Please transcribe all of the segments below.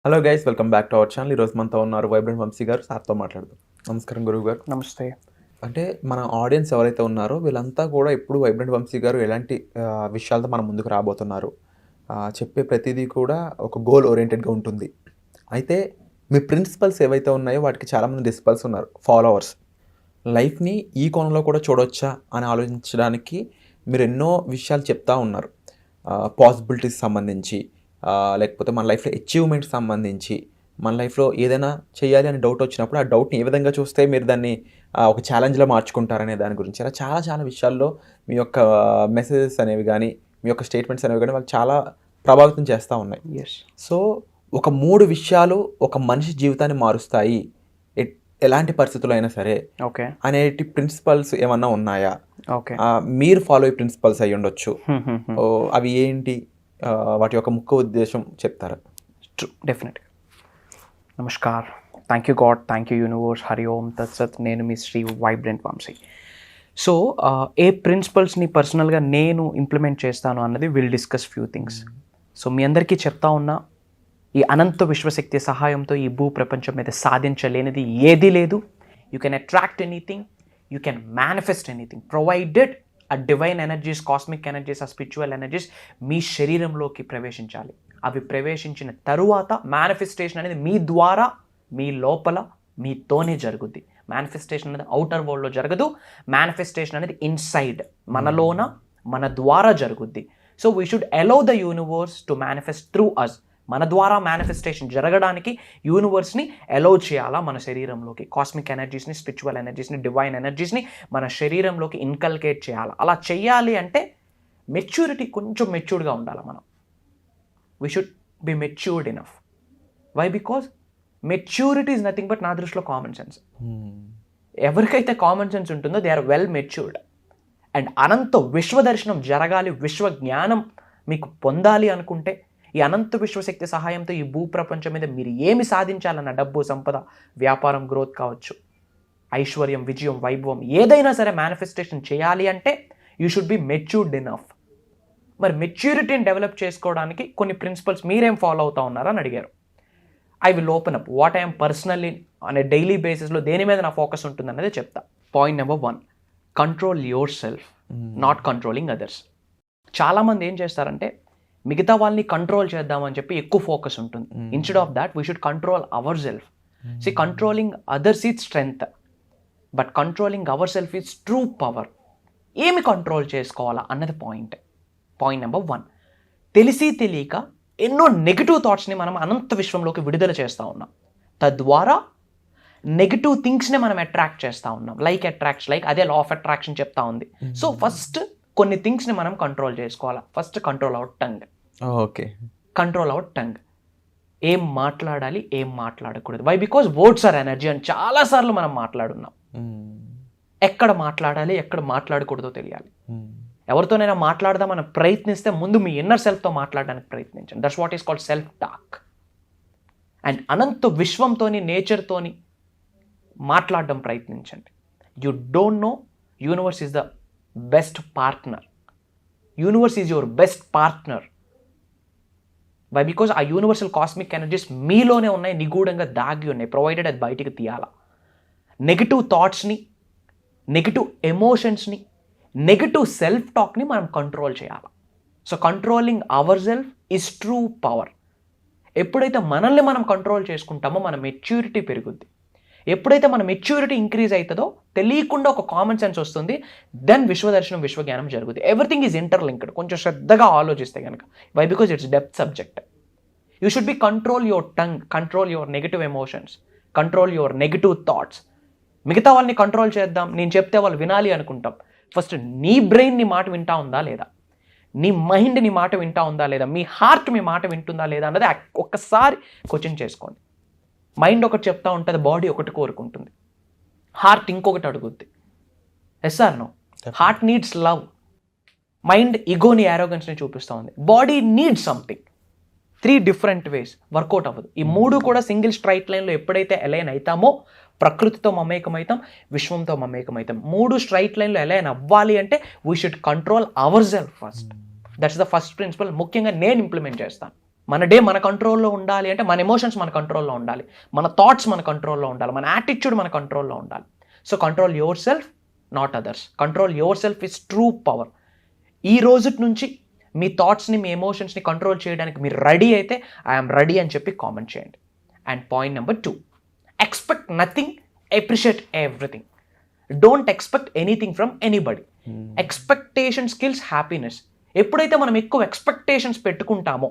Hello guys, welcome back to our channel. ఈరోజు మనతో ఉన్నారు వైబ్రెంట్ వంశీ గారు. సార్తో మాట్లాడదాం. నమస్కారం గురువు గారు. నమస్తే. అంటే మన ఆడియన్స్ ఎవరైతే ఉన్నారో వీళ్ళంతా కూడా ఇప్పుడు వైబ్రెంట్ వంశీ గారు ఎలాంటి విషయాలతో మన ముందుకు రాబోతున్నారు, చెప్పే ప్రతిదీ కూడా ఒక గోల్ ఓరియంటెడ్గా ఉంటుంది. అయితే మీ ప్రిన్సిపల్స్ ఏవైతే ఉన్నాయో వాటికి చాలామంది డిసిపల్స్ ఉన్నారు, ఫాలోవర్స్. లైఫ్ని ఈ కోణంలో కూడా చూడొచ్చా అని ఆలోచించడానికి మీరు ఎన్నో విషయాలు చెప్తా ఉన్నారు. పాసిబిలిటీస్ సంబంధించి, లేకపోతే మన లైఫ్లో అచీవ్మెంట్స్ సంబంధించి, మన లైఫ్లో ఏదైనా చేయాలి అని డౌట్ వచ్చినప్పుడు ఆ డౌట్ని ఏ విధంగా చూస్తే మీరు దాన్ని ఒక ఛాలెంజ్లో మార్చుకుంటారనే దాని గురించి అలా చాలా చాలా విషయాల్లో మీ యొక్క మెసేజెస్ అనేవి కానీ, మీ యొక్క స్టేట్మెంట్స్ అనేవి కానీ వాళ్ళు చాలా ప్రభావితం చేస్తూ ఉన్నాయి. సో ఒక 3 విషయాలు ఒక మనిషి జీవితాన్ని మారుస్తాయి ఎలాంటి పరిస్థితుల్లో అయినా సరే అనేటి ప్రిన్సిపల్స్ ఏమన్నా ఉన్నాయా? మీరు ఫాలో అయ్యే ప్రిన్సిపల్స్ అయ్యి ఉండొచ్చు. అవి ఏంటి, వాటి యొక్క ముఖ్య ఉద్దేశం చెప్తారా? డెఫినెట్గా. నమస్కార్. Thank you God, thank you universe, హరి ఓం తత్సత్. నేను మీ శ్రీ వైబ్రెంట్ వంశీ. సో ఏ ప్రిన్సిపల్స్ని పర్సనల్గా నేను ఇంప్లిమెంట్ చేస్తాను అన్నది will discuss few things. So మీ అందరికీ చెప్తా ఉన్నా, ఈ అనంత విశ్వశక్తి సహాయంతో ఈ భూ ప్రపంచం మీద సాధించలేనిది ఏదీ లేదు. You can attract anything, you can manifest anything provided ఆ డివైన్ ఎనర్జీస్, కాస్మిక్ ఎనర్జీస్, ఆ స్పిరిచువల్ ఎనర్జీస్ మీ శరీరంలోకి ప్రవేశించాలి. అవి ప్రవేశించిన తరువాత మేనిఫెస్టేషన్ అనేది మీ ద్వారా, మీ లోపల, మీతోనే జరుగుద్ది. మేనిఫెస్టేషన్ అనేది అవుటర్ వరల్డ్లో జరగదు. మేనిఫెస్టేషన్ అనేది ఇన్సైడ్, మనలోన, మన ద్వారా జరుగుద్ది. So we should allow the universe to manifest through us. మన ద్వారా మేనిఫెస్టేషన్ జరగడానికి యూనివర్స్ని అలౌ చేయాలా మన శరీరంలోకి. కాస్మిక్ ఎనర్జీస్ని, స్పిరిచువల్ ఎనర్జీస్ని, డివైన్ ఎనర్జీస్ని మన శరీరంలోకి ఇన్కల్కేట్ చేయాలి. అలా చెయ్యాలి అంటే మెచ్యూరిటీ, కొంచెం మెచ్యూర్డ్గా ఉండాలి మనం. We should be matured enough. Why? Because maturity is nothing but నా దృష్టిలో కామన్ సెన్స్. ఎవరికైతే కామన్ సెన్స్ ఉంటుందో they are well matured. And అనంత విశ్వదర్శనం జరగాలి, విశ్వ జ్ఞానం మీకు పొందాలి అనుకుంటే, ఈ అనంత విశ్వశక్తి సహాయంతో ఈ భూప్రపంచం మీద మీరు ఏమి సాధించాలన్న, డబ్బు, సంపద, వ్యాపారం, గ్రోత్ కావచ్చు, ఐశ్వర్యం, విజయం, వైభవం, ఏదైనా సరే మేనిఫెస్టేషన్ చేయాలి అంటే you should be matured enough. మరి మెచ్యూరిటీని డెవలప్ చేసుకోవడానికి కొన్ని ప్రిన్సిపల్స్ మీరేం ఫాలో అవుతా ఉన్నారని అడిగారు. I will open up what I'm personally అనే డైలీ బేసిస్లో దేని మీద నా ఫోకస్ ఉంటుంది అనేది చెప్తా. Point number 1, control your self, not controlling others. చాలామంది ఏం చేస్తారంటే మిగతా వాళ్ళని కంట్రోల్ చేద్దామని చెప్పి ఎక్కువ ఫోకస్ ఉంటుంది. Instead of that we should control our self. See, controlling others is strength, but controlling our self is true power. ఏమి కంట్రోల్ చేసుకోవాలా అన్నది పాయింట్. పాయింట్ నెంబర్ 1, తెలిసి తెలియక ఎన్నో నెగిటివ్ థాట్స్ని మనం అనంత విశ్వంలోకి విడుదల చేస్తూ ఉన్నాం. తద్వారా నెగిటివ్ థింగ్స్ని మనం అట్రాక్ట్ చేస్తూ ఉన్నాం. లైక్ అట్రాక్ట్స్ లైక్, అదే లా ఆఫ్ అట్రాక్షన్ చెప్తా ఉంది. సో ఫస్ట్ కొన్ని థింగ్స్ని మనం కంట్రోల్ చేసుకోవాలా. First control our tongue. Okay, control our tongue. ఏం మాట్లాడాలి, ఏం మాట్లాడకూడదు. Why? Because words are energy అని చాలాసార్లు మనం మాట్లాడున్నాం. ఎక్కడ మాట్లాడాలి, ఎక్కడ మాట్లాడకూడదో తెలియాలి. ఎవరితోనైనా మాట్లాడదామని ప్రయత్నిస్తే ముందు మీ ఇన్నర్ సెల్ఫ్తో మాట్లాడడానికి ప్రయత్నించండి. That's what is called self talk. And అనంత విశ్వంతోని, నేచర్తోని మాట్లాడడం ప్రయత్నించండి. You don't know, universe is the best partner. Universe is your best partner. Why? Because ఆ యూనివర్సల్ కాస్మిక్ ఎనర్జీస్ మీలోనే ఉన్నాయి, నిగూఢంగా దాగి ఉన్నాయి, ప్రొవైడెడ్ అది బయటికి తీయాలా. నెగిటివ్ థాట్స్ని, నెగిటివ్ ఎమోషన్స్ని, నెగిటివ్ సెల్ఫ్ టాక్ని మనం కంట్రోల్ చేయాలి. So controlling our self is true power. ఎప్పుడైతే మనల్ని మనం కంట్రోల్ చేసుకుంటామో మన మెచ్యూరిటీ పెరుగుద్ది. ఎప్పుడైతే మన మెచ్యూరిటీ ఇంక్రీజ్ అవుతుందో తెలియకుండా ఒక కామన్ సెన్స్ వస్తుంది. దెన్ విశ్వదర్శనం, విశ్వజ్ఞానం జరుగుతుంది. Everything is interlinked. కొంచెం శ్రద్ధగా ఆలోచిస్తే కనుక. Why? Because it's depth subject. You should be control your tongue, control your negative emotions, control your negative thoughts. మిగతా వాళ్ళని కంట్రోల్ చేద్దాం, నేను చెప్తే వాళ్ళు వినాలి అనుకుంటాం. ఫస్ట్ నీ బ్రెయిన్ నీ మాట వింటా ఉందా లేదా, నీ మైండ్ నీ మాట వింటా ఉందా లేదా, మీ హార్ట్ మీ మాట వింటుందా లేదా అన్నది ఒక్కసారి క్వశ్చన్ చేసుకోండి. మైండ్ ఒకటి చెప్తా ఉంటుంది, బాడీ ఒకటి కోరుకుంటుంది, హార్ట్ ఇంకొకటి అడుగుద్ది. Yes or no? Heart needs love, mind ఈగోని, యారోగెన్స్ని చూపిస్తూ ఉంది. Body needs something. 3 different ways. Work out అవ్వదు. ఈ 3 కూడా సింగిల్ స్ట్రైట్ లైన్లో ఎప్పుడైతే అలైన్ అవుతామో ప్రకృతితో మమేకమవుతాం, విశ్వంతో మమేకమవుతాం. 3 స్ట్రైట్ లైన్లో అలైన్ అవ్వాలి అంటే we should control our self first. That's the first principle. ముఖ్యంగా నేను ఇంప్లిమెంట్ చేస్తాను. మన డే మన కంట్రోల్లో ఉండాలి అంటే మన ఎమోషన్స్ మన కంట్రోల్లో ఉండాలి, మన థాట్స్ మన కంట్రోల్లో ఉండాలి, మన యాటిట్యూడ్ మన కంట్రోల్లో ఉండాలి. So control your self, not others. Control your self is true power. ఈ రోజు నుంచి మీ థాట్స్ని, మీ ఎమోషన్స్ని కంట్రోల్ చేయడానికి మీరు రెడీ అయితే ఐఎమ్ రెడీ అని చెప్పి కామెంట్ చేయండి. And point number 2, expect nothing, appreciate everything. Don't expect anything from anybody. Expectation skills happiness. ఎప్పుడైతే మనం ఎక్కువ ఎక్స్పెక్టేషన్స్ పెట్టుకుంటామో,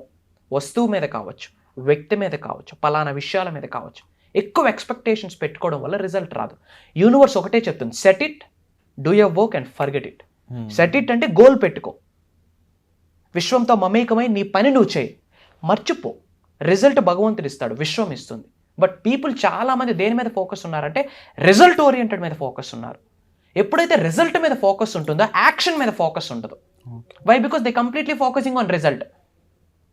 వస్తువు మీద కావచ్చు, వ్యక్తి మీద కావచ్చు, పలానా విషయాల మీద కావచ్చు, ఎక్కువ ఎక్స్పెక్టేషన్స్ పెట్టుకోవడం వల్ల రిజల్ట్ రాదు. యూనివర్స్ ఒకటే చెప్తుంది, set it, do your work and forget it. Set it అంటే గోల్ పెట్టుకో, విశ్వంతో మమేకమై నీ పని నువ్వు చేయి, మర్చిపో. రిజల్ట్ భగవంతుడు ఇస్తాడు, విశ్వం ఇస్తుంది. బట్ పీపుల్ చాలామంది దేని మీద ఫోకస్ ఉన్నారంటే రిజల్ట్ ఓరియంటెడ్ మీద ఫోకస్ ఉన్నారు. ఎప్పుడైతే రిజల్ట్ మీద ఫోకస్ ఉంటుందో యాక్షన్ మీద ఫోకస్ ఉండదు. Why? Because they completely focusing on result.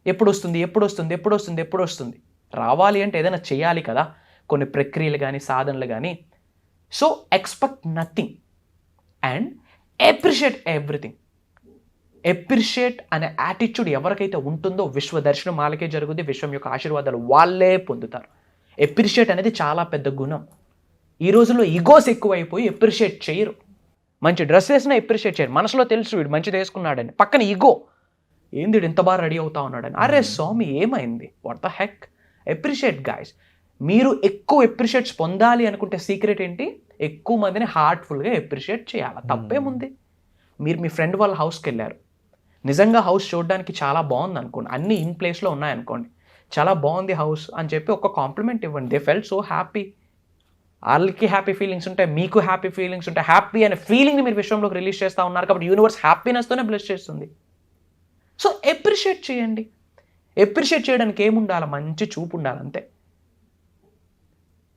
ఎప్పుడు వస్తుంది, ఎప్పుడు వస్తుంది, ఎప్పుడు వస్తుంది, ఎప్పుడు వస్తుంది. రావాలి అంటే ఏదైనా చేయాలి కదా, కొన్ని ప్రక్రియలు కానీ సాధనలు కానీ. So expect nothing and appreciate everything. Appreciate అనే యాటిట్యూడ్ ఎవరికైతే ఉంటుందో విశ్వ దర్శనం వాళ్ళకే జరుగుతుంది, విశ్వం యొక్క ఆశీర్వాదాలు వాళ్ళే పొందుతారు. అప్రిషియేట్ అనేది చాలా పెద్ద గుణం. ఈ రోజుల్లో ఈగోస్ ఎక్కువైపోయి అప్రిషియేట్ చేయరు. మంచి డ్రెస్ వేసినా అప్రిషియేట్ చేయరు. మనసులో తెలుసు వీడు మంచిది వేసుకున్నాడని, పక్కన ఈగో, ఏంది ఇంత బాగా రెడీ అవుతా ఉన్నాడని. అరే స్వామి ఏమైంది, what the heck. Appreciate guys. మీరు ఎక్కువ అప్రిషియేట్స్ పొందాలి అనుకుంటే సీక్రెట్ ఏంటి? ఎక్కువ మందిని హార్ట్ఫుల్గా అప్రిషియేట్ చేయాలి. తప్పేముంది? మీరు మీ ఫ్రెండ్ వాళ్ళ హౌస్కి వెళ్ళారు, నిజంగా హౌస్ చూడడానికి చాలా బాగుంది అనుకోండి, అన్నీ ఇన్ ప్లేస్లో ఉన్నాయనుకోండి, చాలా బాగుంది హౌస్ అని చెప్పి ఒక కాంప్లిమెంట్ ఇవ్వండి. They felt so happy. వాళ్ళకి హ్యాపీ ఫీలింగ్స్ ఉంటాయి, మీకు హ్యాపీ ఫీలింగ్స్ ఉంటాయి. హ్యాపీ అనే ఫీలింగ్ని మీరు విశ్వంలోకి రిలీజ్ చేస్తూ ఉన్నారు కాబట్టి యూనివర్స్ హ్యాపీనెస్తోనే బ్లెస్ చేస్తుంది. సో అప్రిషియేట్ చేయండి. అప్రిషియేట్ చేయడానికి ఏముండాలి? మంచి చూపు ఉండాలి, అంతే.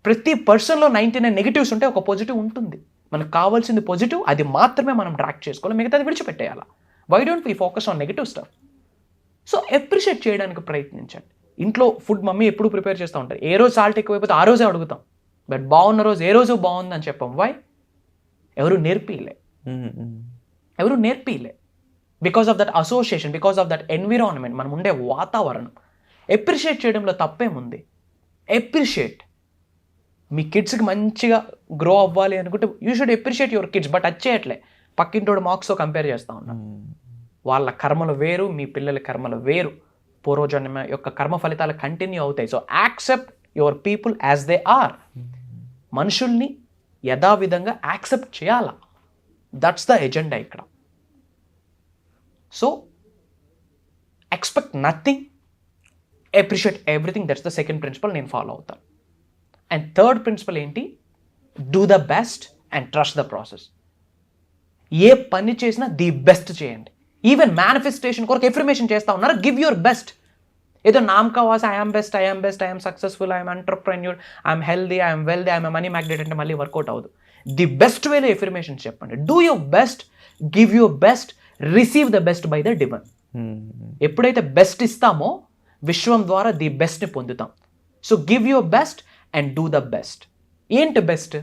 ప్రతి పర్సన్లో 99 నెగిటివ్స్ ఉంటే ఒక పాజిటివ్ ఉంటుంది. మనకు కావాల్సింది పాజిటివ్, అది మాత్రమే మనం ట్రాక్ చేసుకోవాలి, మిగతాది విడిచిపెట్టేయాలి. Why don't we focus on negative stuff? So appreciate చేయడానికి ప్రయత్నించండి. ఇంట్లో ఫుడ్ మమ్మీ ఎప్పుడు ప్రిపేర్ చేస్తూ ఉంటారు, ఏ రోజు సాల్ట్ ఎక్కువైపోతే ఆ రోజే అడుగుతాం, బట్ బాగున్న రోజు ఏ రోజు బాగుందని చెప్పాం. వై? ఎవరు నేర్పిలే. Because of that association, because of that environment, మనం ఉండే వాతావరణం. అప్రిషియేట్ చేయడంలో తప్పేముంది? అప్రిషియేట్. మీ కిడ్స్కి మంచిగా గ్రో అవ్వాలి అనుకుంటే you should appreciate your kids. But వచ్చేయట్లే, పక్కింటోడు మార్క్స్తో కంపేర్ చేస్తూ ఉన్నాం. వాళ్ళ కర్మలు వేరు, మీ పిల్లల కర్మలు వేరు. పూర్వజన్మ యొక్క కర్మ ఫలితాలు కంటిన్యూ అవుతాయి. So accept your people as they are. మనుషుల్ని యథావిధంగా యాక్సెప్ట్ చేయాలా, దట్స్ ద ఎజెండా ఇక్కడ. So expect nothing, appreciate everything. That's the second principle, నేను ఫాలో అవుతాను. అండ్ థర్డ్ ప్రిన్సిపల్ ఏంటి? Do the best and trust the process. ఏ పని చేసినా ది బెస్ట్ చేయండి. ఈవెన్ మేనిఫెస్టేషన్ కొరకు ఎఫర్మేషన్ చేస్తూ ఉన్నారు, గివ్ యువర్ బెస్ట్. ఏదో నామకావాస I'm best, I'm successful, I'm entrepreneur, I'm healthy, I'm wealthy, I'm money magnet అంటే మళ్ళీ వర్కౌట్ అవ్వదు. ది బెస్ట్ వేలో ఎఫర్మేషన్ చెప్పండి. Do your best, give your best, receive the best by the divine. ఎప్పుడైతే best ఇస్తామో విశ్వం ద్వారా ది బెస్ట్ని పొందుతాం. So give your best and do the best. ఏంటి బెస్ట్?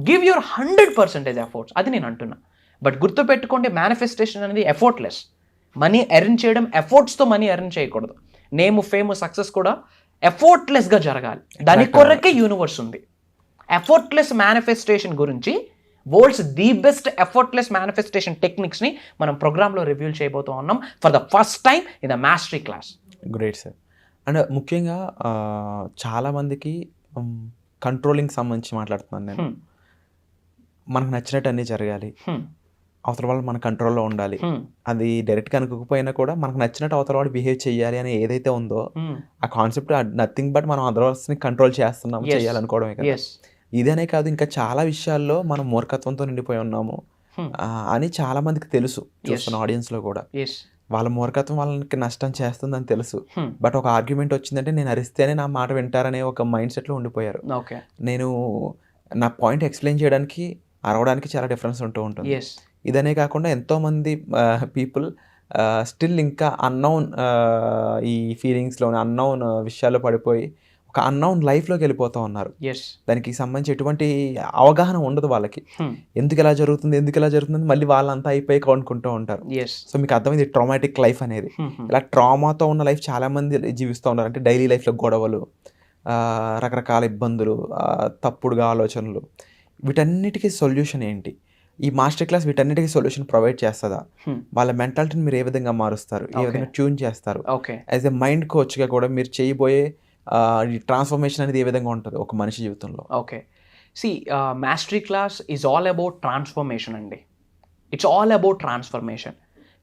Give your 100% efforts. అది నేను అంటున్నా. బట్ గుర్తుపెట్టుకోండి, మేనిఫెస్టేషన్ అనేది ఎఫర్ట్లెస్. మనీ ఎర్న్ చేయడం, ఎఫర్ట్స్తో మనీ ఎర్న్ చేయకూడదు. నేమ్, ఫేమ్, సక్సెస్ కూడా ఎఫర్ట్లెస్గా జరగాలి. దాని కొరకే యూనివర్స్ ఉంది. ఎఫర్ట్లెస్ మేనిఫెస్టేషన్ గురించి world's the best effortless manifestation టెక్నిక్స్ని మనం ప్రోగ్రాంలో రివ్యూ చేయబోతూ ఉన్నాం for the first time in the mastery class. Great sir. And ముఖ్యంగా చాలామందికి కంట్రోలింగ్ సంబంధించి మాట్లాడుతున్నాను నేను. మనకు నచ్చినట్టు అన్నీ జరగాలి, అవతల వాళ్ళు మన కంట్రోల్లో ఉండాలి. అది డైరెక్ట్గా అనుకోకపోయినా కూడా మనకు నచ్చినట్టు అవతల వాడు బిహేవ్ చేయాలి అని ఏదైతే ఉందో ఆ కాన్సెప్ట్ నథింగ్ బట్ మనం అదర్స్ని కంట్రోల్ చేస్తున్నాము, చేయాలనుకోవడమే కదా. ఇదనే కాదు, ఇంకా చాలా విషయాల్లో మనం మూర్ఖత్వంతో నిండిపోయి ఉన్నాము అని చాలా మందికి తెలుసు. చూస్తున్న ఆడియన్స్లో కూడా వాళ్ళ మూర్ఖత్వం వాళ్ళకి నష్టం చేస్తుందని తెలుసు. బట్ ఒక ఆర్గ్యుమెంట్ వచ్చిందంటే నేను అరిస్తేనే నా మాట వింటారనే ఒక మైండ్ సెట్లో ఉండిపోయారు. నేను నా పాయింట్ ఎక్స్ప్లెయిన్ చేయడానికి, అరవడానికి చాలా డిఫరెన్స్ ఉంటూ ఉంటుంది. ఇదనే కాకుండా ఎంతోమంది పీపుల్ స్టిల్ ఇంకా అన్నౌన్ ఈ ఫీలింగ్స్లోని అన్నౌన్ విషయాల్లో పడిపోయి ఒక అన్నౌన్ లైఫ్లోకి వెళ్ళిపోతూ ఉన్నారు. ఎస్. దానికి సంబంధించి ఎటువంటి అవగాహన ఉండదు వాళ్ళకి. ఎందుకు ఇలా జరుగుతుంది మళ్ళీ వాళ్ళంతా అయిపోయి అనుకుంటూ ఉంటారు. ఎస్. సో మీకు అర్థమైంది ట్రామాటిక్ లైఫ్ అనేది. ఇలా ట్రామాతో ఉన్న లైఫ్ చాలామంది జీవిస్తూ ఉన్నారు. అంటే డైలీ లైఫ్లో గొడవలు, రకరకాల ఇబ్బందులు, తప్పుడుగా ఆలోచనలు, వీటన్నిటికీ సొల్యూషన్ ఏంటి? ఈ మాస్టర్ క్లాస్ వీటన్నిటికీ సొల్యూషన్ ప్రొవైడ్ చేస్తుందా? వాళ్ళ మెంటాలిటీని మీరు ఏ విధంగా మారుస్తారు, ఏ విధంగా ట్యూన్ చేస్తారు? ఓకే. యాజ్ ఎ మైండ్ కోచ్గా కూడా మీరు చేయబోయే ఈ ట్రాన్స్ఫర్మేషన్ అనేది ఏ విధంగా ఉంటుంది ఒక మనిషి జీవితంలో? Okay. See mastery class is all about transformation అండి. It's all about transformation.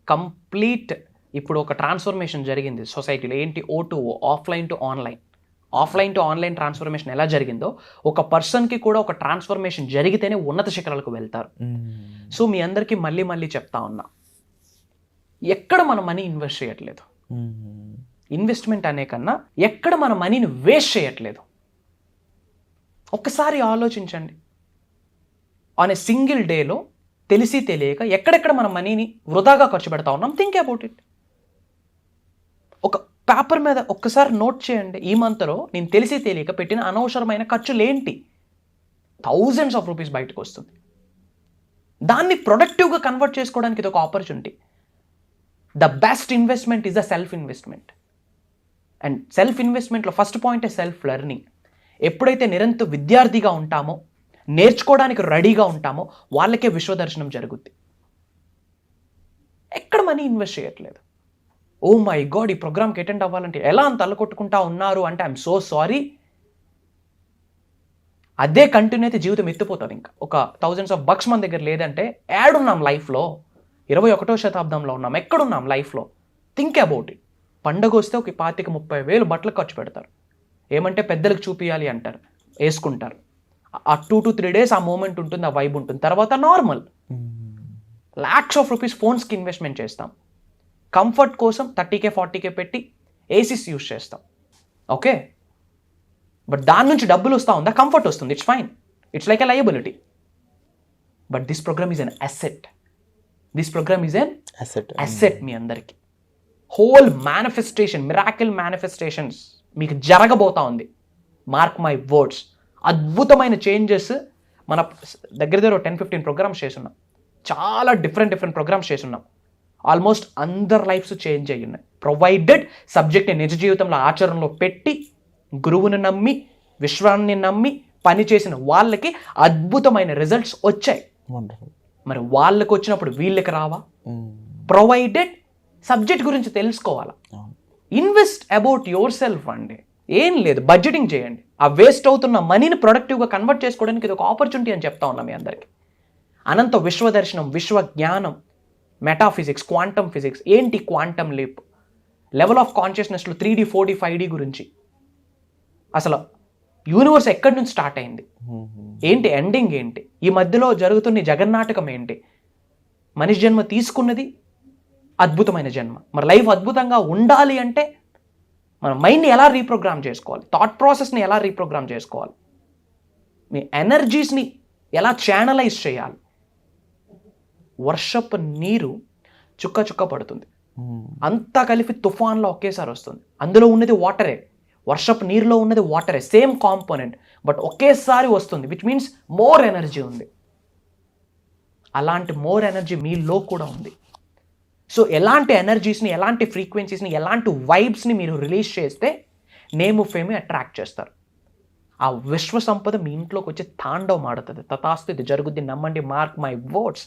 Complete ఇప్పుడు ఒక ట్రాన్స్ఫర్మేషన్ జరిగింది సొసైటీలో. ఏంటి? O2O, offline to online. Offline to online transformation ఎలా జరిగిందో ఒక పర్సన్కి కూడా ఒక ట్రాన్స్ఫర్మేషన్ జరిగితేనే ఉన్నత శిఖరాలకు వెళ్తారు. సో మీ అందరికీ మళ్ళీ మళ్ళీ చెప్తా ఉన్నా, ఎక్కడ మన మనీ ఇన్వెస్ట్ చేయట్లేదు. ఇన్వెస్ట్మెంట్ అనే కన్నా ఎక్కడ మన మనీని వేస్ట్ చేయట్లేదు. ఒక్కసారి ఆలోచించండి. ఆన్ ఏ సింగిల్ డేలో తెలిసి తెలియక ఎక్కడెక్కడ మన మనీని వృధాగా ఖర్చు పెడతా ఉన్నాం. Think about it. ఒక పేపర్ మీద ఒక్కసారి నోట్ చేయండి. ఈ మంత్లో నేను తెలిసి తెలియక పెట్టిన అనవసరమైన ఖర్చులు ఏంటి? థౌజండ్స్ ఆఫ్ రూపీస్ బయటకు వస్తుంది. దాన్ని ప్రొడక్టివ్గా కన్వర్ట్ చేసుకోవడానికి ఇది ఒక opportunity. The best investment is the self investment. And self ఇన్వెస్ట్మెంట్లో ఫస్ట్ పాయింట్ సెల్ఫ్ లెర్నింగ్. ఎప్పుడైతే నిరంతర విద్యార్థిగా ఉంటామో, నేర్చుకోవడానికి రెడీగా ఉంటామో, వాళ్ళకే విశ్వదర్శనం జరుగుద్ది. ఎక్కడ మనీ ఇన్వెస్ట్ చేయట్లేదు. ఓ మై గాడ్, ఈ ప్రోగ్రామ్కి అటెండ్ అవ్వాలంటే ఎలా అంత అల్లకొట్టుకుంటా ఉన్నారు అంటే ఐఎమ్ సో సారీ. అదే కంటిన్యూ అయితే జీవితం ఎత్తిపోతుంది. ఇంకా ఒక థౌజండ్స్ ఆఫ్ బక్స్ మన దగ్గర లేదంటే యాడ్ ఉన్నాం లైఫ్లో. 21వ శతాబ్దంలో ఉన్నాం. ఎక్కడున్నాం లైఫ్లో? Think about it. పండగ వస్తే ఒక 25,000-30,000 బట్టలు ఖర్చు పెడతారు. ఏమంటే పెద్దలకు చూపించాలి అంటారు, వేసుకుంటారు. ఆ 2 to 3 days ఆ మూమెంట్ ఉంటుంది, ఆ వైబ్ ఉంటుంది. తర్వాత నార్మల్ లాక్స్ ఆఫ్ రూపీస్ ఫోన్స్కి ఇన్వెస్ట్మెంట్ చేస్తాం. కంఫర్ట్ కోసం 30K 40K పెట్టి ఏసీస్ యూస్ చేస్తాం. ఓకే, బట్ దాని నుంచి డబ్బులు వస్తూ ఉందా? కంఫర్ట్ వస్తుంది. It's fine. It's like a liability. But this programme is an asset. This programme is an asset మీ అందరికీ. హోల్ మేనిఫెస్టేషన్, మిరాకిల్ మేనిఫెస్టేషన్స్ మీకు జరగబోతా ఉంది. Mark my words. అద్భుతమైన చేంజెస్ మన దగ్గర 10-15 ప్రోగ్రామ్స్ చేస్తున్నాం. చాలా డిఫరెంట్ ప్రోగ్రామ్స్ చేస్తున్నాం. ఆల్మోస్ట్ అందర్ లైఫ్స్ చేంజ్ అయ్యి ఉన్నాయి. ప్రొవైడెడ్ సబ్జెక్ట్ని నిజ జీవితంలో ఆచరణలో పెట్టి, గురువుని నమ్మి, విశ్వాన్ని నమ్మి పని చేసిన వాళ్ళకి అద్భుతమైన రిజల్ట్స్ వచ్చాయి. మరి వాళ్ళకి వచ్చినప్పుడు వీళ్ళకి రావా? ప్రొవైడెడ్ సబ్జెక్ట్ గురించి తెలుసుకోవాలా? ఇన్వెస్ట్ అబౌట్ యువర్ సెల్ఫ్ అండి. ఏం లేదు, బడ్జెటింగ్ చేయండి. ఆ వేస్ట్ అవుతున్న మనీని ప్రొడక్టివ్గా కన్వర్ట్ చేసుకోవడానికి ఇది ఒక ఆపర్చునిటీ అని చెప్తా ఉన్నాం మీ అందరికీ. అనంత విశ్వదర్శనం, విశ్వ జ్ఞానం, మెటాఫిజిక్స్, క్వాంటమ్ ఫిజిక్స్. ఏంటి క్వాంటమ్ లీప్? లెవెల్ ఆఫ్ కాన్షియస్నెస్లో 3D 4D 5D గురించి. అసలు యూనివర్స్ ఎక్కడి నుంచి స్టార్ట్ అయింది, ఏంటి ఎండింగ్ ఏంటి, ఈ మధ్యలో జరుగుతున్న జగన్నాటకం ఏంటి, మనిషి జన్మ తీసుకున్నది అద్భుతమైన జన్మ. మరి లైఫ్ అద్భుతంగా ఉండాలి అంటే మన మైండ్ని ఎలా రీప్రోగ్రామ్ చేసుకోవాలి, థాట్ ప్రాసెస్ని ఎలా రీప్రోగ్రామ్ చేసుకోవాలి, మీ ఎనర్జీస్ని ఎలా ఛానలైజ్ చేయాలి. వర్షపు నీరు చుక్క చుక్క పడుతుంది, అంతా కలిపి తుఫాన్లో ఒకేసారి వస్తుంది. అందులో ఉన్నది వాటరే, వర్షపు నీరులో ఉన్నది వాటరే, సేమ్ కాంపోనెంట్, బట్ ఒకేసారి వస్తుంది. విచ్ మీన్స్ మోర్ ఎనర్జీ ఉంది. అలాంటి మోర్ ఎనర్జీ మీలో కూడా ఉంది. సో ఎలాంటి ఎనర్జీస్ని, ఎలాంటి ఫ్రీక్వెన్సీస్ని, ఎలాంటి వైబ్స్ని మీరు రిలీజ్ చేస్తే నేమ్ ఫేమ్ అట్రాక్ట్ చేస్తారు. ఆ విశ్వ సంపద మీ ఇంట్లోకి వచ్చి తాండవం ఆడుతుంది. తథాస్తు, ఇది జరుగుద్ది, నమ్మండి. Mark my words.